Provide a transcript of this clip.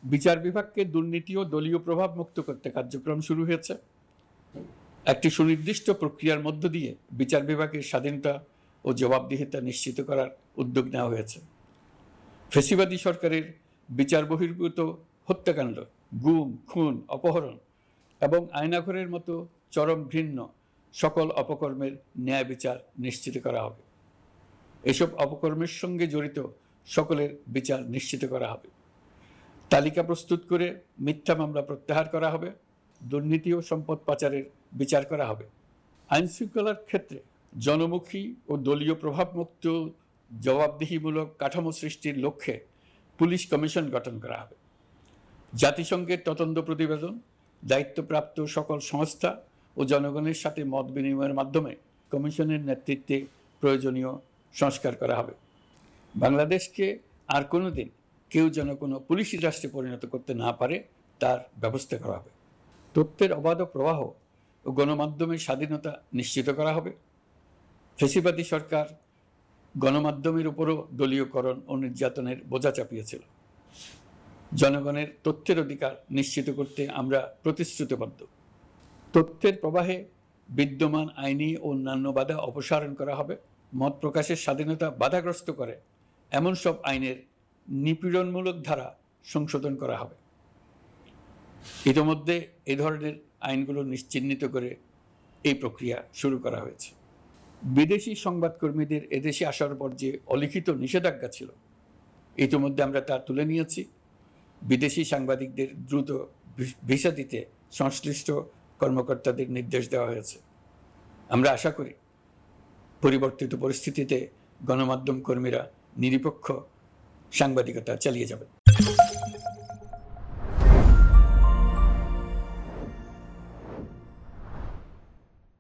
বিচার বিভাগকে দুর্নীতি ও দলীয় প্রভাব মুক্ত করতে কার্যক্রম শুরু হয়েছে। একটি সুনির্দিষ্ট প্রক্রিয়ার মধ্য দিয়ে বিচার বিভাগের স্বাধীনতা ও জবাবদিহিতা নিশ্চিত করার উদ্যোগ নেওয়া হয়েছে। ফ্যাসিবাদী সরকারের বিচার বহির্ভূত হত্যাকাণ্ড, গুম, খুন, অপহরণ এবং আয়নাঘরের মতো চরম ঘৃণ্য সকল অপকর্মের ন্যায় বিচার নিশ্চিত করা হবে। এসব অপকর্মের সঙ্গে জড়িত সকলের বিচার নিশ্চিত করা হবে। তালিকা প্রস্তুত করে মিথ্যা মামলা প্রত্যাহার করা হবে। দুর্নীতি ও সম্পদ পাচারের বিচার করা হবে। আইন শৃঙ্খলার ক্ষেত্রে জনমুখী ও দলীয় প্রভাবমুক্ত জবাবদিহিমূলক কাঠামো সৃষ্টির লক্ষ্যে পুলিশ কমিশন গঠন করা হবে। জাতিসংঘের তদন্ত প্রতিবেদন, দায়িত্বপ্রাপ্ত সকল সংস্থা ও জনগণের সাথে মত বিনিময়ের মাধ্যমে কমিশনের নেতৃত্বে প্রয়োজনীয় সংস্কার করা হবে। বাংলাদেশকে আর কোনোদিন কেউ যেন কোনো পুলিশি রাষ্ট্রে পরিণত করতে না পারে তার ব্যবস্থা করা হবে। তথ্যের অবাধ প্রবাহ ও গণমাধ্যমের স্বাধীনতা নিশ্চিত করা হবে। ফ্যাসিবাদী সরকার গণমাধ্যমের উপরও দলীয়করণ ও নির্যাতনের বোঝা চাপিয়েছিল। জনগণের তথ্যের অধিকার নিশ্চিত করতে আমরা প্রতিশ্রুতিবদ্ধ। তথ্যের প্রবাহে বিদ্যমান আইনি ও অন্যান্য বাধা অপসারণ করা হবে। মত প্রকাশের স্বাধীনতা বাধাগ্রস্ত করে এমন সব আইনের নিপীড়নমূলক ধারা সংশোধন করা হবে। ইতিমধ্যে এই ধরনের আইনগুলো চিহ্নিত করে এই প্রক্রিয়া শুরু করা হয়েছে। বিদেশি সংবাদকর্মীদের এদেশে আসার পর যে অলিখিত নিষেধাজ্ঞা ছিল, ইতিমধ্যে আমরা তা তুলে নিয়েছি। বিদেশি সাংবাদিকদের দ্রুত ভিসা দিতে সংশ্লিষ্ট কর্মকর্তাদের নির্দেশ দেওয়া হয়েছে। আমরা আশা করি পরিবর্তিত পরিস্থিতিতে গণমাধ্যম কর্মীরা নিরপেক্ষ সাংবাদিকতা চালিয়ে যাবেন।